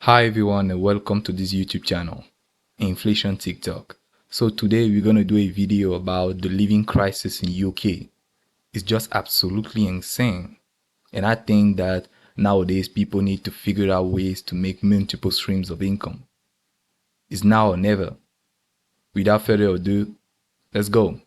Hi everyone and welcome to this YouTube channel, Inflation TikTok. So today we're going to do a video about the living crisis in UK. It's just absolutely insane. And I think that nowadays people need to figure out ways to make multiple streams of income. It's now or never. Without further ado, let's go.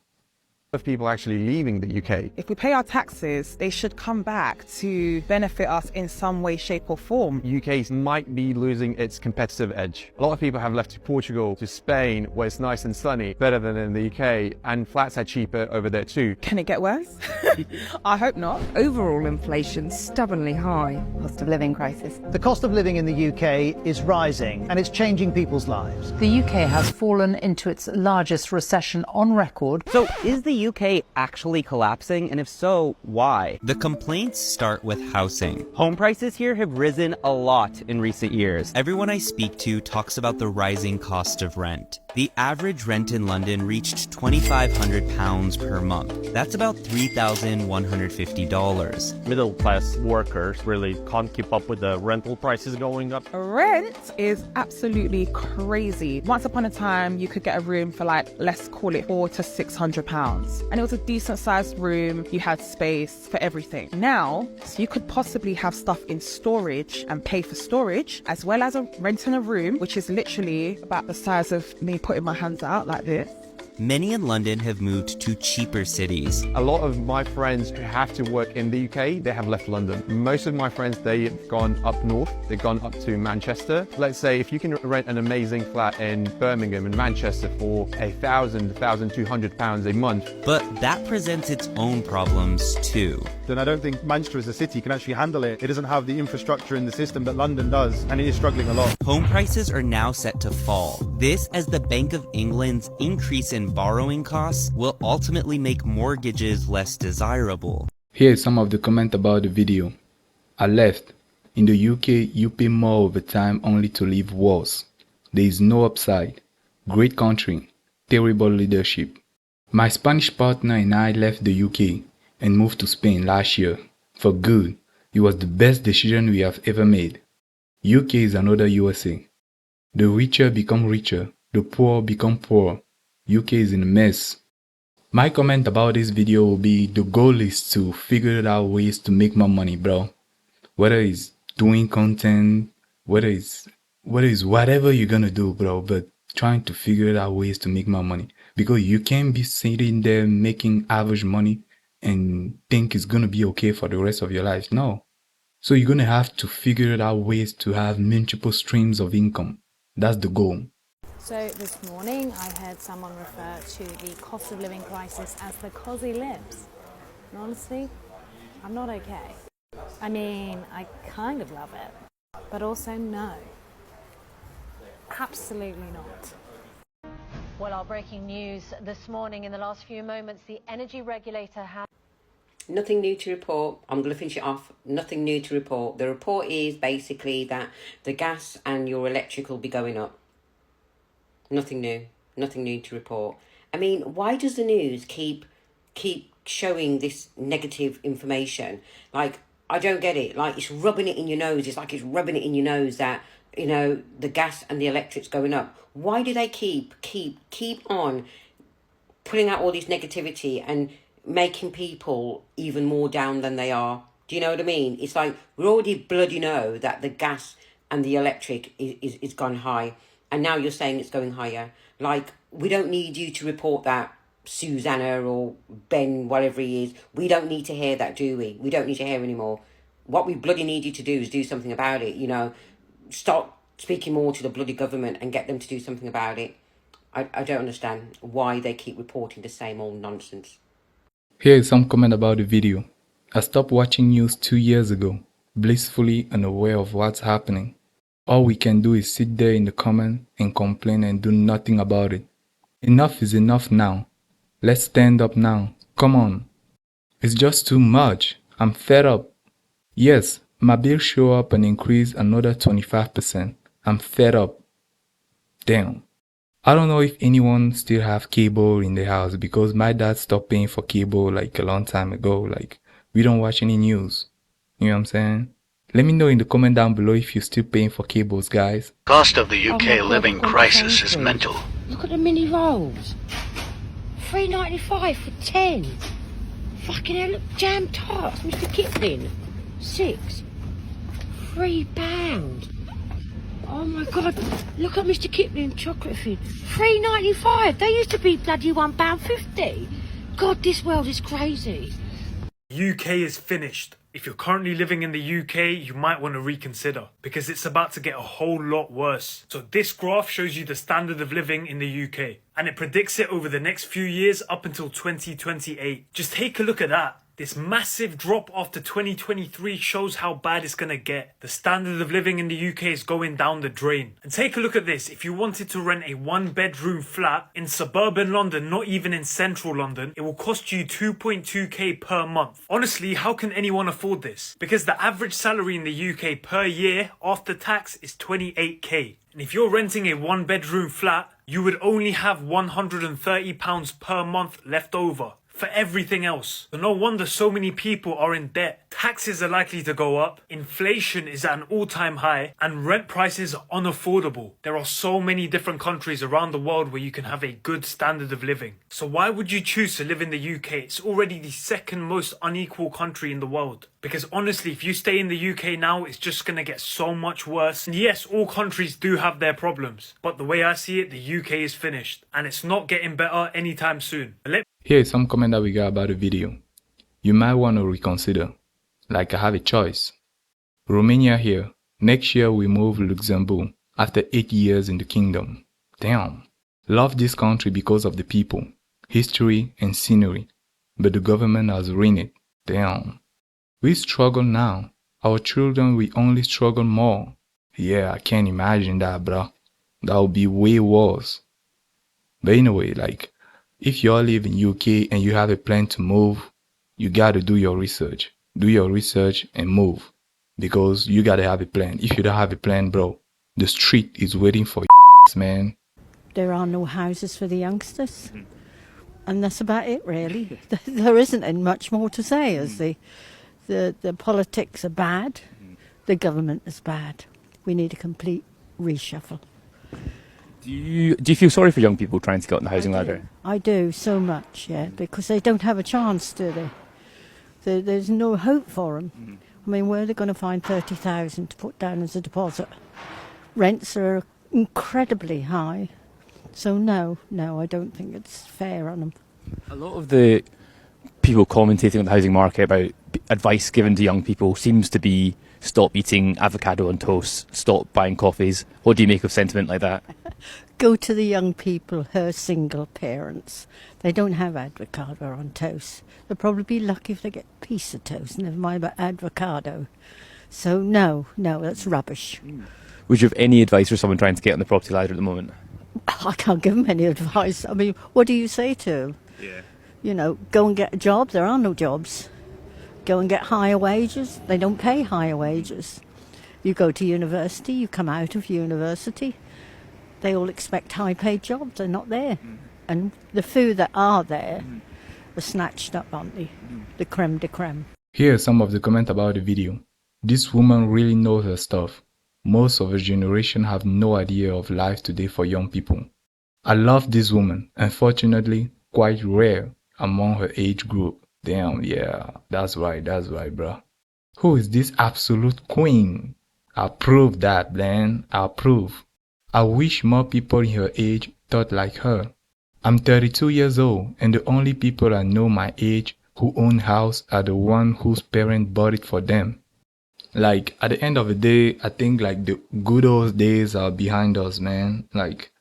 Of people actually leaving the UK. If we pay our taxes, they should come back to benefit us in some way, shape or form. UK might be losing its competitive edge. A lot of people have left to Portugal, to Spain, where it's nice and sunny, better than in the UK, and flats are cheaper over there too. Can it get worse? I hope not. Overall inflation stubbornly high. Cost of living crisis. The cost of living in the UK is rising and it's changing people's lives. The UK has fallen into its largest recession on record. So is the UK actually collapsing? And if so, why? The complaints start with housing. Home prices here have risen a lot in recent years. Everyone I speak to talks about the rising cost of rent. The average rent in London reached £2,500 per month. That's about $3,150. Middle class workers really can't keep up with the rental prices going up. Rent is absolutely crazy. Once upon a time, you could get a room for let's call it £400 to £600. And it was a decent sized room. You had space for everything. Now, you could possibly have stuff in storage and pay for storage, as well as renting a room, which is literally about the size of me putting my hands out like this. Many in London have moved to cheaper cities. A lot of my friends who have to work in the UK, they have left London. Most of my friends, they've gone up north, they've gone up to Manchester. Let's say if you can rent an amazing flat in Birmingham and Manchester for £1,000, £1,200 a month. But that presents its own problems too. Then I don't think Manchester as a city can actually handle it. It doesn't have the infrastructure in the system that London does, and it is struggling a lot. Home prices are now set to fall. This as the Bank of England's increase in borrowing costs will ultimately make mortgages less desirable. Here is some of the comment about the video. I left. In the UK, you pay more over time only to live worse. There is no upside. Great country. Terrible leadership. My Spanish partner and I left the UK and moved to Spain last year. For good. It was the best decision we have ever made. UK is another USA. The richer become richer. The poor become poor. UK is in a mess. My comment about this video will be the goal is to figure out ways to make more money, bro. Whether it's doing content, whether it's whatever you're gonna do, bro, but trying to figure out ways to make more money. Because you can't be sitting there making average money and think it's gonna be okay for the rest of your life. No. So you're gonna have to figure out ways to have multiple streams of income. That's the goal. So this morning I heard someone refer to the cost of living crisis as the cosy libs. And honestly, I'm not okay. I mean, I kind of love it, but also no. Absolutely not. Well, our breaking news this morning, in the last few moments, the energy regulator has... Nothing new to report. I'm going to finish it off. Nothing new to report. The report is basically that the gas and your electric will be going up. Nothing new. Nothing new to report. I mean, why does the news keep showing this negative information? Like, I don't get it. Like, it's rubbing it in your nose. It's like it's rubbing it in your nose that, you know, the gas and the electric's going up. Why do they keep on putting out all this negativity and making people even more down than they are? Do you know what I mean? It's like we already bloody know that the gas and the electric is gone high. And now you're saying it's going higher. Like, we don't need you to report that, Susanna or Ben, whatever he is. We don't need to hear that, do we? We don't need to hear anymore. What we bloody need you to do is do something about it, you know. Start speaking more to the bloody government and get them to do something about it. I don't understand why they keep reporting the same old nonsense. Here is some comment about the video. I stopped watching news 2 years ago, blissfully unaware of what's happening. All we can do is sit there in the comment and complain and do nothing about it. Enough is enough now. Let's stand up now. Come on. It's just too much. I'm fed up. Yes, my bill show up and increase another 25%. I'm fed up. Damn. I don't know if anyone still have cable in the house because my dad stopped paying for cable like a long time ago. Like, we don't watch any news. You know what I'm saying? Let me know in the comment down below if you're still paying for cables, guys. Cost of the UK living crisis is mental. Look at the mini rolls. $3.95 for 10. Fucking hell, look, jam tarts, Mr. Kipling. 6. £3. Oh my God, look at Mr. Kipling chocolate thing. £3.95. They used to be bloody £1.50. God, this world is crazy. UK is finished. If you're currently living in the UK, you might want to reconsider because it's about to get a whole lot worse. So this graph shows you the standard of living in the UK and it predicts it over the next few years up until 2028. Just take a look at that. This massive drop after 2023 shows how bad it's going to get. The standard of living in the UK is going down the drain. And take a look at this. If you wanted to rent a 1-bedroom flat in suburban London, not even in central London, it will cost you 2.2k per month. Honestly, how can anyone afford this? Because the average salary in the UK per year after tax is 28k. And if you're renting a 1-bedroom flat, you would only have £130 per month left over for everything else. So no wonder so many people are in debt. Taxes are likely to go up, inflation is at an all-time high, and rent prices are unaffordable. There are so many different countries around the world where you can have a good standard of living. So why would you choose to live in the UK? It's already the second most unequal country in the world. Because honestly, if you stay in the UK now, it's just going to get so much worse. And yes, all countries do have their problems. But the way I see it, the UK is finished. And it's not getting better anytime soon. Here is some comment that we got about the video. You might want to reconsider. Like I have a choice. Romania here. Next year we move Luxembourg after 8 years in the kingdom. Damn. Love this country because of the people, history and scenery. But the government has ruined it. Damn. We struggle now. Our children will only struggle more. Yeah, I can't imagine that, bro. That would be way worse. But anyway, like, if you all live in UK and you have a plan to move, you gotta do your research. Do your research and move. Because you gotta have a plan. If you don't have a plan, bro, the street is waiting for you, man. There are no houses for the youngsters. And that's about it, really. There isn't much more to say, as the politics are bad, the government is bad. We need a complete reshuffle. Do you feel sorry for young people trying to get on the housing ladder? I do, so much, yeah, because they don't have a chance, do they? There's no hope for them. I mean, where are they going to find 30,000 to put down as a deposit? Rents are incredibly high. So no, I don't think it's fair on them. A lot of the people commentating on the housing market about advice given to young people seems to be stop eating avocado on toast, stop buying coffees. What do you make of sentiment like that? Go to the young people who are single parents. They don't have avocado on toast. They'll probably be lucky if they get a piece of toast, never mind about avocado. So no, that's rubbish. Would you have any advice for someone trying to get on the property ladder at the moment? I can't give them any advice. I mean, what do you say to them? Yeah. You know, go and get a job. There are no jobs. Go and get higher wages. They don't pay higher wages. You go to university, you come out of university, they all expect high-paid jobs. They're not there. And the few that are there are snatched up, aren't they? The creme de creme. Here are some of the comments about the video. This woman really knows her stuff. Most of her generation have no idea of life today for young people. I love this woman. Unfortunately, quite rare among her age group. Damn, yeah, that's right, bro. Who is this absolute queen? I approve that, man. I approve. I wish more people in her age thought like her. I'm 32 years old, and the only people I know my age who own house are the one whose parents bought it for them. Like, at the end of the day, I think like the good old days are behind us, man. Like,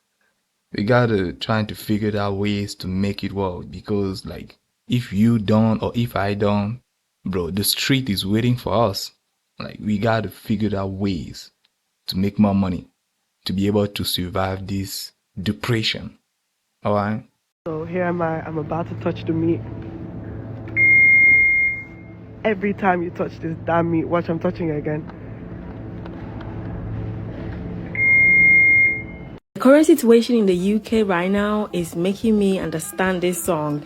we gotta try to figure out ways to make it work, because like, if you don't or if I don't, bro, the street is waiting for us. Like, we gotta figure out ways to make more money, to be able to survive this depression. Alright? So here am I, I'm about to touch the meat. Every time you touch this damn meat, watch, I'm touching it again. The current situation in the UK right now is making me understand this song.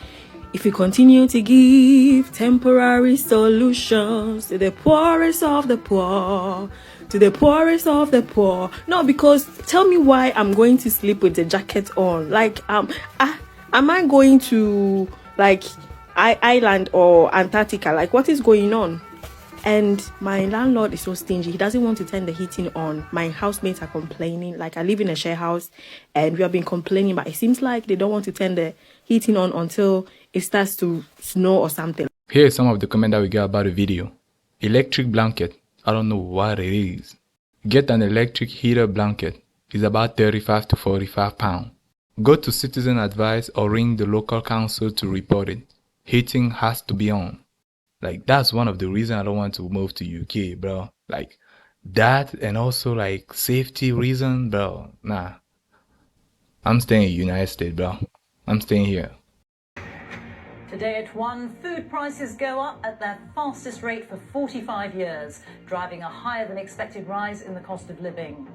If you continue to give temporary solutions to the poorest of the poor, to the poorest of the poor. No, because tell me why I'm going to sleep with the jacket on. Like, am I going to like Ireland or Antarctica? Like, what is going on? And my landlord is so stingy. He doesn't want to turn the heating on. My housemates are complaining. Like, I live in a share house and we have been complaining, but it seems like they don't want to turn the heating on until it starts to snow or something. Here is some of the comments that we got about the video. Electric blanket. I don't know what it is. Get an electric heater blanket. It's about 35 to 45 pounds. Go to citizen advice or ring the local council to report it. Heating has to be on. Like, that's one of the reasons I don't want to move to UK, bro. Like, that and also, like, safety reason, bro. Nah. I'm staying in the United States, bro. I'm staying here. Today at 1, food prices go up at their fastest rate for 45 years, driving a higher than expected rise in the cost of living.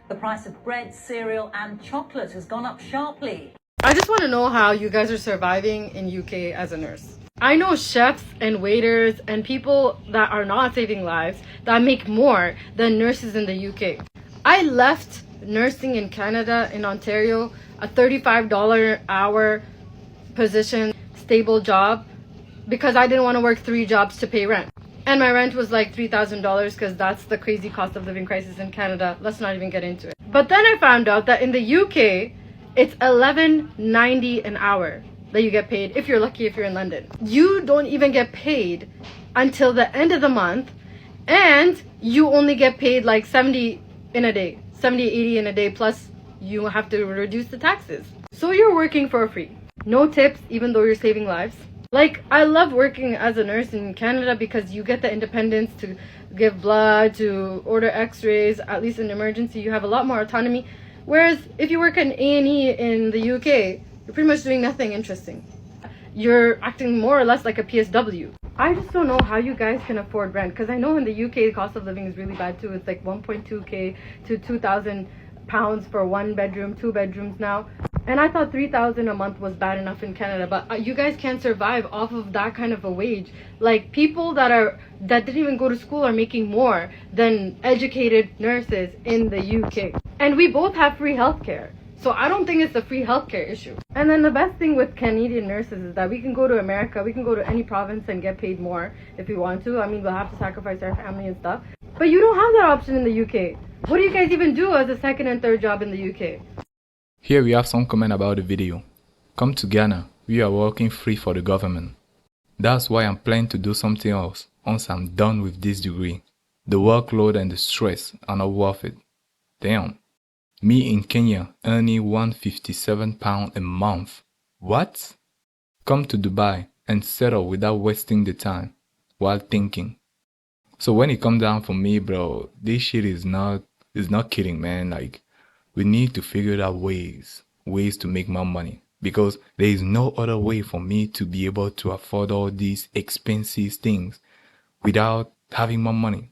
The price of bread, cereal and chocolate has gone up sharply. I just want to know how you guys are surviving in UK as a nurse. I know chefs and waiters and people that are not saving lives that make more than nurses in the UK. I left nursing in Canada, in Ontario, a $35 an hour position, stable job, because I didn't want to work 3 jobs to pay rent. And my rent was like $3,000 because that's the crazy cost of living crisis in Canada. Let's not even get into it. But then I found out that in the UK, it's $11.90 an hour that you get paid, if you're lucky, if you're in London. You don't even get paid until the end of the month, and you only get paid like 70 in a day, 70, 80 in a day, plus you have to reduce the taxes. So you're working for free. No tips, even though you're saving lives. Like, I love working as a nurse in Canada because you get the independence to give blood, to order x-rays, at least in emergency, you have a lot more autonomy. Whereas if you work in A&E in the UK, you're pretty much doing nothing interesting. You're acting more or less like a PSW. I just don't know how you guys can afford rent, because I know in the UK the cost of living is really bad too. It's like 1.2k to 2,000 pounds for 1 bedroom, 2 bedrooms now. And I thought 3,000 a month was bad enough in Canada, but you guys can't survive off of that kind of a wage. Like, people that didn't even go to school are making more than educated nurses in the UK. And we both have free healthcare. So I don't think it's a free healthcare issue. And then the best thing with Canadian nurses is that we can go to America, we can go to any province and get paid more if we want to. I mean, we'll have to sacrifice our family and stuff. But you don't have that option in the UK. What do you guys even do as a second and third job in the UK? Here we have some comment about the video. Come to Ghana, we are working free for the government. That's why I'm planning to do something else once I'm done with this degree. The workload and the stress are not worth it. Damn. Me in Kenya earning £157 a month. What? Come to Dubai and settle without wasting the time while thinking. So when it comes down for me, bro, this shit is not kidding, man. Like, we need to figure out ways to make more money, because there is no other way for me to be able to afford all these expensive things without having more money.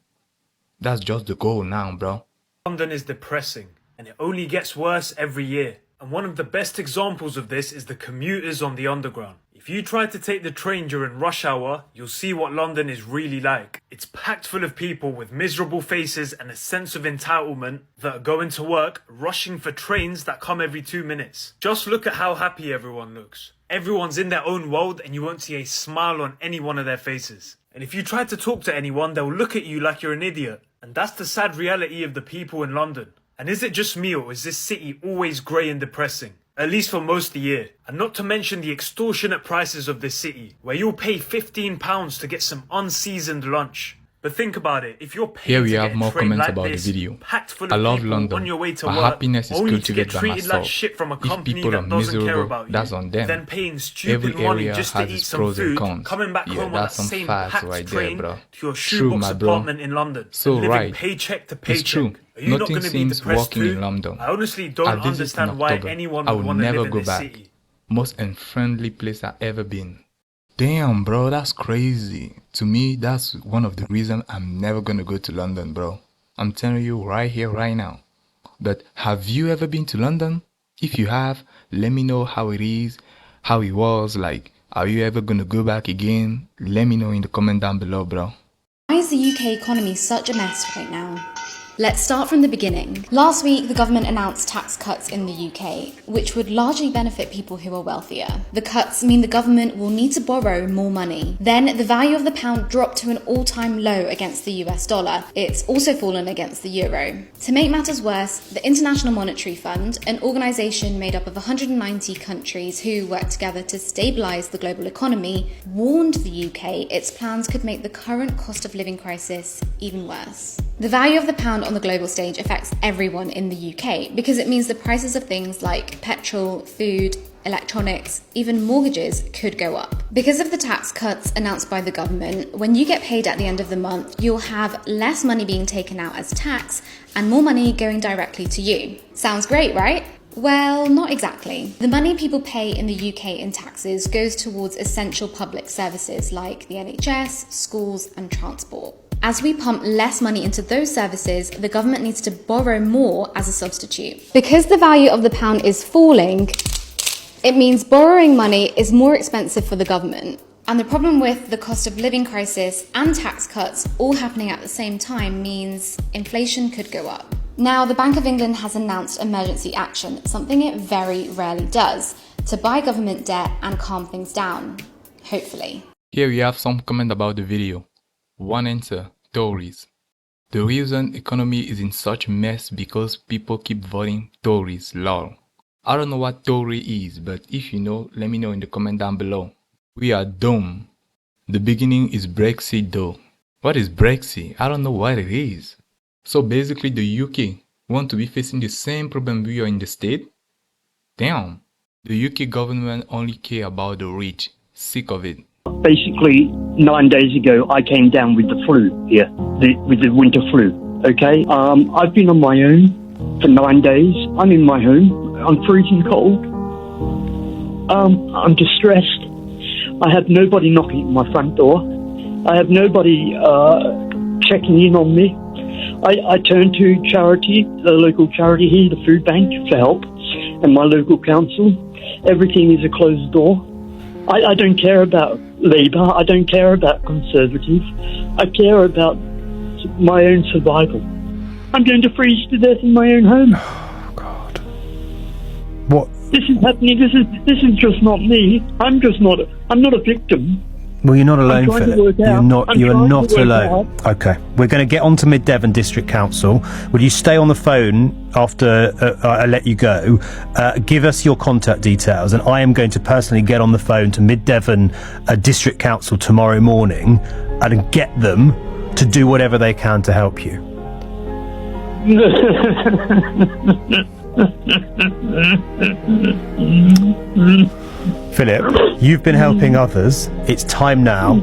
That's just the goal now, bro. London is depressing, and it only gets worse every year. And one of the best examples of this is the commuters on the underground. If you try to take the train during rush hour, you'll see what London is really like. It's packed full of people with miserable faces and a sense of entitlement that are going to work, rushing for trains that come every 2 minutes. Just look at how happy everyone looks. Everyone's in their own world and you won't see a smile on any one of their faces. And if you try to talk to anyone, they'll look at you like you're an idiot. And that's the sad reality of the people in London. And is it just me, or is this city always grey and depressing? At least for most of the year. And not to mention the extortionate prices of this city, where you'll pay £15 to get some unseasoned lunch. But think about it, if you're paying Here we to have get more a train comments like about this, the video. packed full of I love people London. on your way to My work, happiness is only to get cultivated by treated like myself. shit from a If company people are that doesn't care miserable, about you, that's on them. then paying stupid Every money area just to has eat its some pros and food, cons. coming back Yeah, home on that's that some same facts packed right there, train bro. to your True, shoebox my bro. apartment in London, So and living right. paycheck to It's paycheck. true. Are you not Nothing going to be seems depressed working too? in London. I honestly I don't visit in understand why October. anyone I would will want to never live in go this back. city. Most unfriendly place I've ever been. Damn, bro, that's crazy. To me, that's one of the reasons I'm never gonna go to London, bro. I'm telling you right here, right now. But have you ever been to London? If you have, let me know how it is, how it was, like Are you ever gonna go back again? Let me know in the comment down below, bro. Why is the UK economy such a mess right now? Let's start from the beginning. Last week, the government announced tax cuts in the UK, which would largely benefit people who are wealthier. The cuts mean the government will need to borrow more money. Then, the value of the pound dropped to an all-time low against the US dollar. It's also fallen against the euro. To make matters worse, the International Monetary Fund, an organisation made up of 190 countries who work together to stabilise the global economy, warned the UK its plans could make the current cost of living crisis even worse. The value of the pound on the global stage affects everyone in the UK because it means the prices of things like petrol, food, electronics, even mortgages could go up. Because of the tax cuts announced by the government, when you get paid at the end of the month, you'll have less money being taken out as tax and more money going directly to you. Sounds great, right? Well, not exactly. The money people pay in the UK in taxes goes towards essential public services like the NHS, schools, and transport. As we pump less money into those services, the government needs to borrow more as a substitute. Because the value of the pound is falling, it means borrowing money is more expensive for the government. And the problem with the cost of living crisis and tax cuts all happening at the same time means inflation could go up. Now, the Bank of England has announced emergency action, something it very rarely does, to buy government debt and calm things down. Hopefully. Here we have some comment about the video. One answer, Tories. The reason economy is in such mess because people keep voting Tories, lol. I don't know what Tory is, but if you know, let me know in the comment down below. We are dumb. The beginning is Brexit though. What is Brexit? I don't know what it is. So basically the UK want to be facing the same problem we are in the States? Damn. The UK government only care about the rich. Sick of it. Basically, 9 days ago, I came down with the flu here, with the winter flu, okay? I've been on my own for 9 days. I'm in my home. I'm freezing cold. I'm distressed. I have nobody knocking at my front door. I have nobody checking in on me. I turn to charity, the local charity here, the food bank, for help, and my local council. Everything is a closed door. I don't care about Labour, I don't care about Conservative, I care about my own survival. I'm going to freeze to death in my own home. Oh, God. What? This is happening, this is just not me. I'm not a victim. Well, you're not alone, Philip. You are not alone. Okay, we're going to get on to Mid Devon District Council. Will you stay on the phone after I let you go? Give us your contact details, and I am going to personally get on the phone to Mid Devon District Council tomorrow morning and get them to do whatever they can to help you. Philip, you've been helping others. It's time now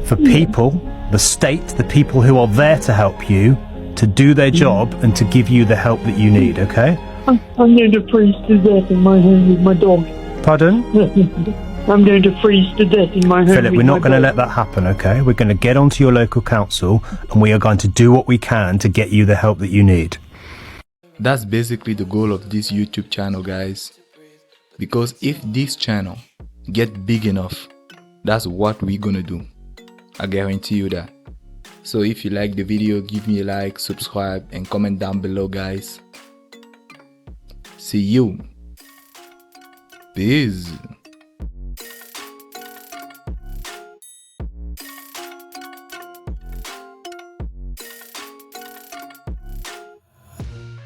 for people, the state, the people who are there to help you, to do their job and to give you the help that you need, okay? I'm going to freeze to death in my home with my dog. Pardon? I'm going to freeze to death in my home. Philip, we're not going to let that happen, okay? We're going to get onto your local council and we are going to do what we can to get you the help that you need. That's basically the goal of this YouTube channel, guys. Because if this channel get big enough, that's what we're gonna do. I guarantee you that. So if you like the video, give me a like, subscribe, and comment down below, guys. See you. Peace.